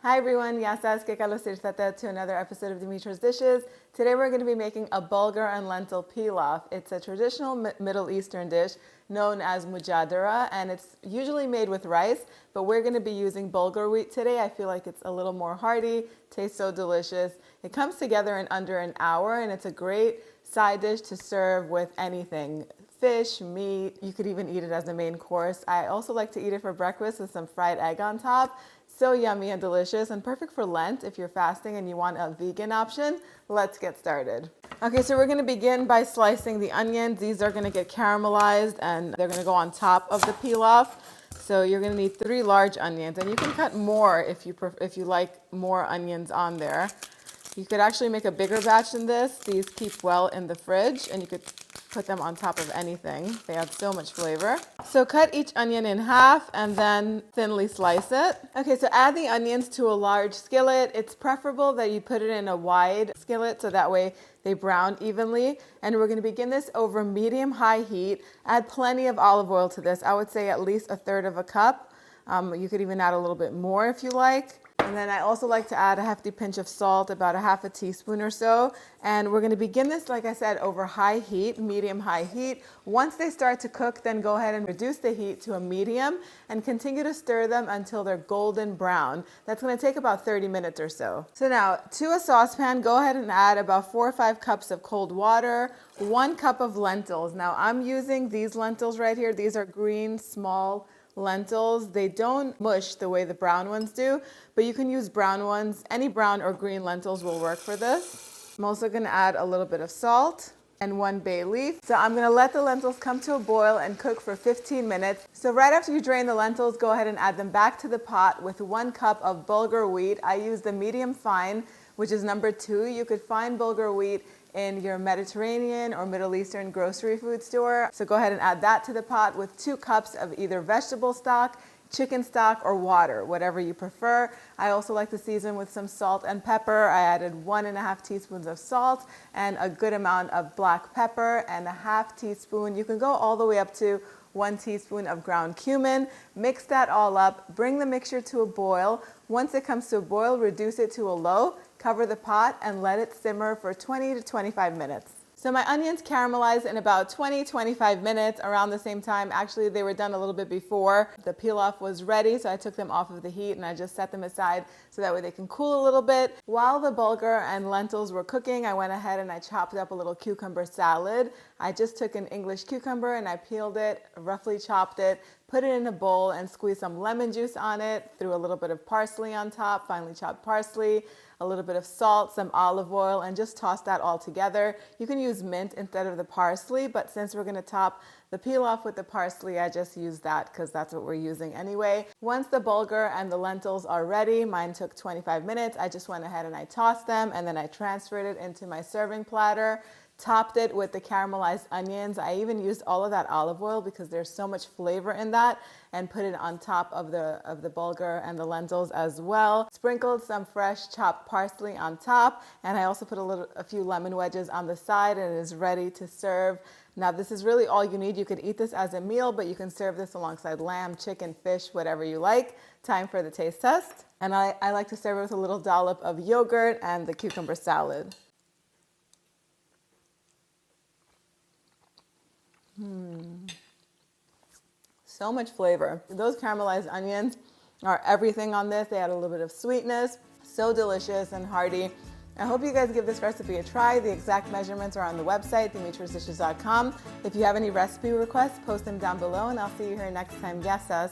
Hi everyone, yasas que kalos to another episode of Dimitra's Dishes. Today we're going to be making a bulgur and lentil pilaf. It's a traditional Middle Eastern dish known as Mujadara, and it's usually made with rice, but we're going to be using bulgur wheat today. I feel like it's a little more hearty, tastes so delicious. It comes together in under an hour, and it's a great side dish to serve with anything. Fish, meat, you could even eat it as a main course. I also like to eat it for breakfast with some fried egg on top. So yummy and delicious and perfect for Lent if you're fasting and you want a vegan option. Let's get started. Okay, so we're going to begin by slicing the onions. These are going to get caramelized and they're going to go on top of the pilaf. So you're going to need 3 large onions, and you can cut more if you like more onions on there. You could actually make a bigger batch than this. These keep well in the fridge, and you could put them on top of anything. They have so much flavor. So cut each onion in half and then thinly slice it. Okay, so add the onions to a large skillet. It's preferable that you put it in a wide skillet so that way they brown evenly. And we're going to begin this over medium-high heat. Add plenty of olive oil to this. I would say at least 1/3 cup. You could even add a little bit more if you like. And then I also like to add a hefty pinch of salt, about a 1/2 teaspoon or so. And we're going to begin this, like I said, over high heat, medium-high heat. Once they start to cook, then go ahead and reduce the heat to a medium and continue to stir them until they're golden brown. That's going to take about 30 minutes or so. So now, to a saucepan, go ahead and add about 4 or 5 cups of cold water, 1 cup of lentils. Now, I'm using these lentils right here. These are green, small lentils. They don't mush the way the brown ones do, but you can use brown ones. Any brown or green lentils will work for this. I'm also going to add a little bit of salt and 1 bay leaf. So I'm going to let the lentils come to a boil and cook for 15 minutes. So right after you drain the lentils, go ahead and add them back to the pot with 1 cup of bulgur wheat. I use the medium fine, which is number 2. You could find bulgur wheat in your Mediterranean or Middle Eastern grocery food store. So go ahead and add that to the pot with 2 cups of either vegetable stock, chicken stock, or water, whatever you prefer. I also like to season with some salt and pepper. I added 1.5 teaspoons of salt and a good amount of black pepper and a 1/2 teaspoon. You can go all the way up to 1 teaspoon of ground cumin. Mix that all up. Bring the mixture to a boil. Once it comes to a boil, reduce it to a low. Cover the pot and let it simmer for 20 to 25 minutes. So my onions caramelized in about 20-25 minutes, around the same time. Actually, they were done a little bit before the pilaf was ready, so I took them off of the heat and I just set them aside so that way they can cool a little bit. While the bulgur and lentils were cooking, I went ahead and I chopped up a little cucumber salad. I just took an English cucumber and I peeled it, roughly chopped it, put it in a bowl and squeezed some lemon juice on it, threw a little bit of parsley on top, finely chopped parsley, a little bit of salt, some olive oil, and just toss that all together. You can use mint instead of the parsley, but since we're going to top the pilaf with the parsley, I just use that because that's what we're using anyway. Once the bulgur and the lentils are ready, mine took 25 minutes, I just went ahead and I tossed them and then I transferred it into my serving platter. Topped it with the caramelized onions. I even used all of that olive oil because there's so much flavor in that, and put it on top of the bulgur and the lentils as well. Sprinkled some fresh chopped parsley on top, and I also put a few lemon wedges on the side, and it is ready to serve. Now this is really all you need. You could eat this as a meal, but you can serve this alongside lamb, chicken, fish, whatever you like. Time for the taste test. And I like to serve it with a little dollop of yogurt and the cucumber salad. So much flavor. Those caramelized onions are everything on this. They add a little bit of sweetness. So delicious and hearty. I hope you guys give this recipe a try. The exact measurements are on the website, dimitrasdishes.com. If you have any recipe requests, post them down below, and I'll see you here next time. Yasas.